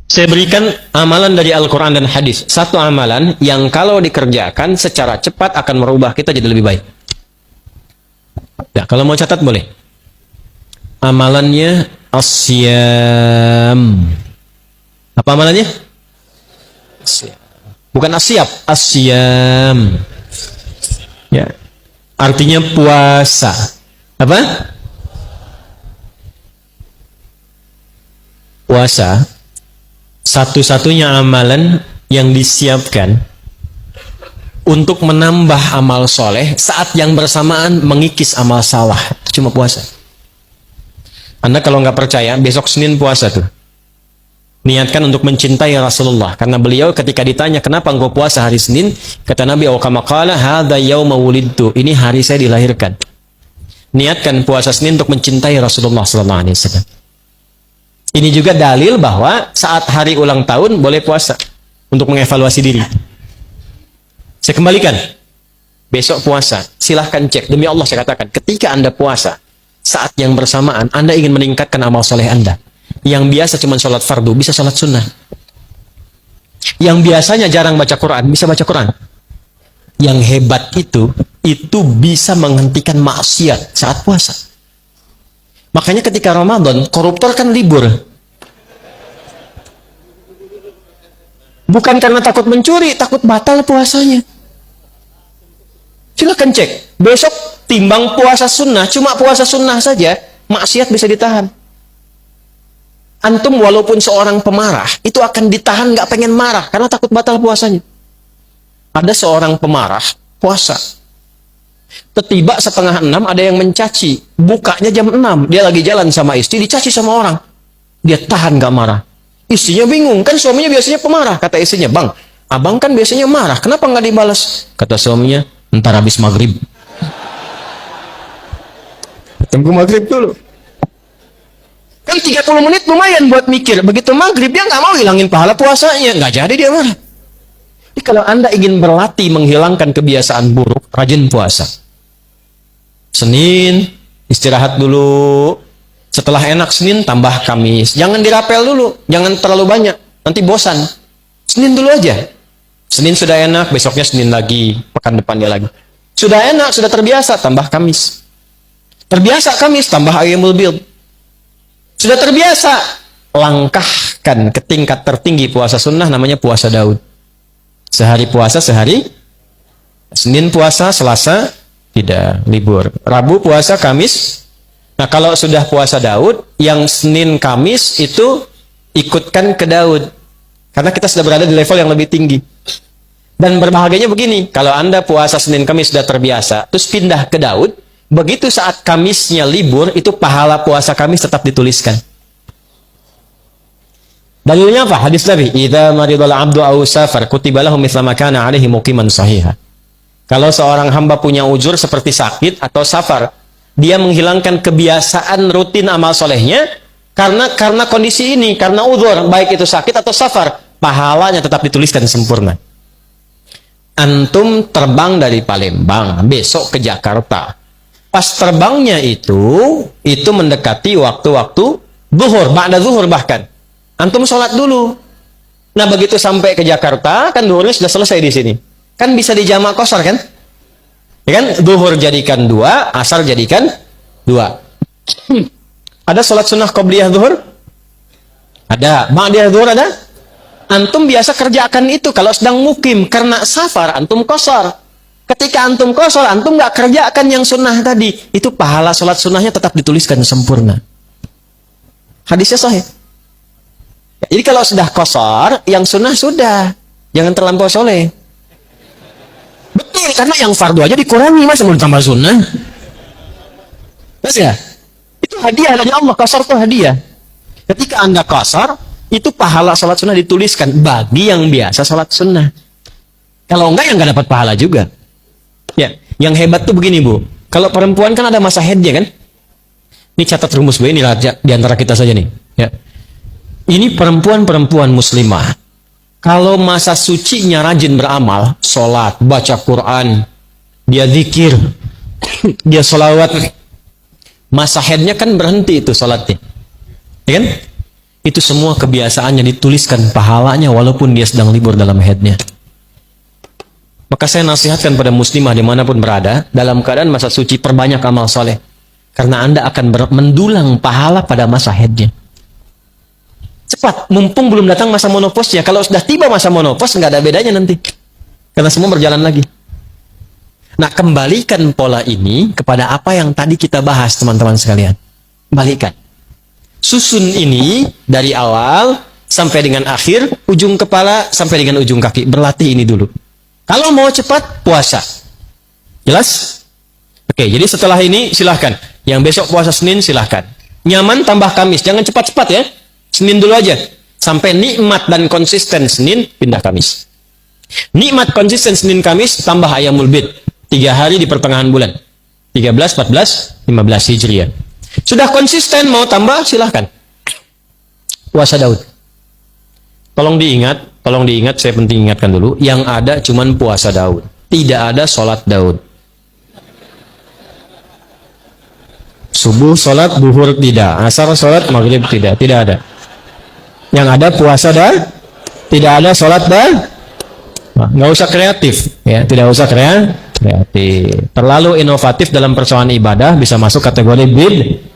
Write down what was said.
Saya berikan amalan dari Al-Quran dan hadis. Satu amalan yang kalau dikerjakan secara cepat akan merubah kita jadi lebih baik. Ya, kalau mau catat boleh. Amalannya asyam. Apa amalannya? Bukan asyap, asyam. Ya. Artinya puasa. Apa? Puasa. Satu-satunya amalan yang disiapkan untuk menambah amal soleh saat yang bersamaan mengikis amal salah. Cuma puasa. Anda kalau nggak percaya, besok Senin puasa tuh. Niatkan untuk mencintai Rasulullah. Karena beliau ketika ditanya, kenapa engkau puasa hari Senin? Kata Nabi, kama qala hadza yauma wulidtu. Ini hari saya dilahirkan. Niatkan puasa Senin untuk mencintai Rasulullah sallallahu alaihi wasallam. Ini juga dalil bahwa saat hari ulang tahun boleh puasa untuk mengevaluasi diri. Saya kembalikan. Besok puasa, silahkan cek. Demi Allah saya katakan, ketika Anda puasa, saat yang bersamaan Anda ingin meningkatkan amal soleh Anda. Yang biasa cuma sholat fardu, bisa sholat sunnah. Yang biasanya jarang baca Quran, bisa baca Quran. Yang hebat itu bisa menghentikan maksiat saat puasa. Makanya ketika Ramadan, koruptor kan libur. Bukan karena takut mencuri, takut batal puasanya. Silakan cek. Besok timbang puasa sunnah, cuma puasa sunnah saja, maksiat bisa ditahan. Antum walaupun seorang pemarah, itu akan ditahan gak pengen marah, karena takut batal puasanya. Ada seorang pemarah, puasa. Tiba 5:30 ada yang mencaci. Bukanya jam 6. Dia lagi jalan sama istri, dicaci sama orang. Dia tahan gak marah. Istrinya bingung, kan suaminya biasanya pemarah. Kata istrinya, bang, abang kan biasanya marah, kenapa gak dibalas? Kata suaminya, ntar habis maghrib. Tunggu maghrib dulu. Kan 30 menit lumayan buat mikir. Begitu maghrib dia gak mau hilangin pahala puasanya. Gak jadi dia marah. Jadi kalau Anda ingin berlatih menghilangkan kebiasaan buruk, rajin puasa. Senin, istirahat dulu. Setelah enak Senin, tambah Kamis. Jangan dirapel dulu, jangan terlalu banyak. Nanti bosan. Senin dulu aja. Senin sudah enak, besoknya Senin lagi. Pekan depannya lagi. Sudah enak, sudah terbiasa, tambah Kamis. Terbiasa Kamis, tambah Ayyamul Bid. Sudah terbiasa, langkahkan ke tingkat tertinggi puasa sunnah, namanya puasa Daud. Sehari puasa, sehari. Senin puasa, Selasa tidak, libur. Rabu puasa, Kamis. Nah kalau sudah puasa Daud, yang Senin Kamis itu ikutkan ke Daud. Karena kita sudah berada di level yang lebih tinggi. Dan berbahagianya begini, kalau Anda puasa Senin Kamis sudah terbiasa, terus pindah ke Daud, begitu saat Kamisnya libur, itu pahala puasa Kamis tetap dituliskan. Dalilnya apa? Hadis Nabi, "Idza maridal 'abdu aw safar kutiba lahu mithla ma kana 'alaihi muqiman shahiha." Kalau seorang hamba punya uzur seperti sakit atau safar, dia menghilangkan kebiasaan rutin amal solehnya karena kondisi ini, karena uzur, baik itu sakit atau safar, pahalanya tetap dituliskan sempurna. Antum terbang dari Palembang, besok ke Jakarta. Pas terbangnya itu mendekati waktu-waktu zuhur, ba'da zuhur bahkan. Antum sholat dulu. Nah begitu sampai ke Jakarta, kan zuhurnya sudah selesai di sini. Kan bisa dijamak qashar kan? Ya kan? Zuhur jadikan 2, asar jadikan 2. Ada sholat sunnah qobliyah zuhur? Ada. Ba'diyah zuhur ada? Antum biasa kerjakan itu kalau sedang mukim. Karena safar, antum qashar. Ketika antum qashar, antum nggak kerjakan yang sunnah tadi. Itu pahala sholat sunnahnya tetap dituliskan sempurna. Hadisnya sahih. Jadi kalau sudah qashar, yang sunnah sudah. Jangan terlampau soleh. Betul, karena yang fardu aja dikurangi, masa mau ditambah sunnah? Mas ya? Itu hadiah dari Allah, qashar itu hadiah. Ketika Anda qashar, itu pahala sholat sunnah dituliskan bagi yang biasa sholat sunnah. Kalau enggak, yang enggak dapat pahala juga. Ya, yang hebat tuh begini Bu. Kalau perempuan kan ada masa haidnya kan? Ini catat rumus Bu, ini di antara kita saja nih. Ya. Ini perempuan-perempuan muslimah. Kalau masa sucinya rajin beramal, sholat, baca Quran, dia zikir, dia sholawat, masa haidnya kan berhenti itu sholatnya. Ya kan? Itu semua kebiasaannya dituliskan pahalanya walaupun dia sedang libur dalam haidnya. Maka saya nasihatkan pada muslimah dimanapun berada, dalam keadaan masa suci perbanyak amal soleh. Karena Anda akan mendulang pahala pada masa haidnya. Cepat, mumpung belum datang masa monoposnya. Kalau sudah tiba masa monopos, nggak ada bedanya nanti. Karena semua berjalan lagi. Nah, kembalikan pola ini kepada apa yang tadi kita bahas, teman-teman sekalian. Balikan. Susun ini dari awal sampai dengan akhir, ujung kepala sampai dengan ujung kaki. Berlatih ini dulu. Kalau mau cepat, puasa. Jelas? Oke, jadi setelah ini silahkan. Yang besok puasa Senin silahkan. Nyaman tambah Kamis. Jangan cepat-cepat ya. Senin dulu aja. Sampai nikmat dan konsisten Senin, pindah Kamis. Nikmat konsisten Senin Kamis, tambah Ayyamul Bid. 3 hari di pertengahan bulan. 13, 14, 15 Hijriah. Sudah konsisten, mau tambah, silahkan. Puasa Daud. Tolong diingat, saya penting ingatkan dulu. Yang ada cuman puasa Daud. Tidak ada sholat Daud. Subuh sholat, duhur tidak. Asar sholat, maghrib tidak. Tidak ada. Yang ada puasa dan tidak ada sholat dan nggak usah kreatif. Ya, tidak usah kreatif. Terlalu inovatif dalam persoalan ibadah bisa masuk kategori bid.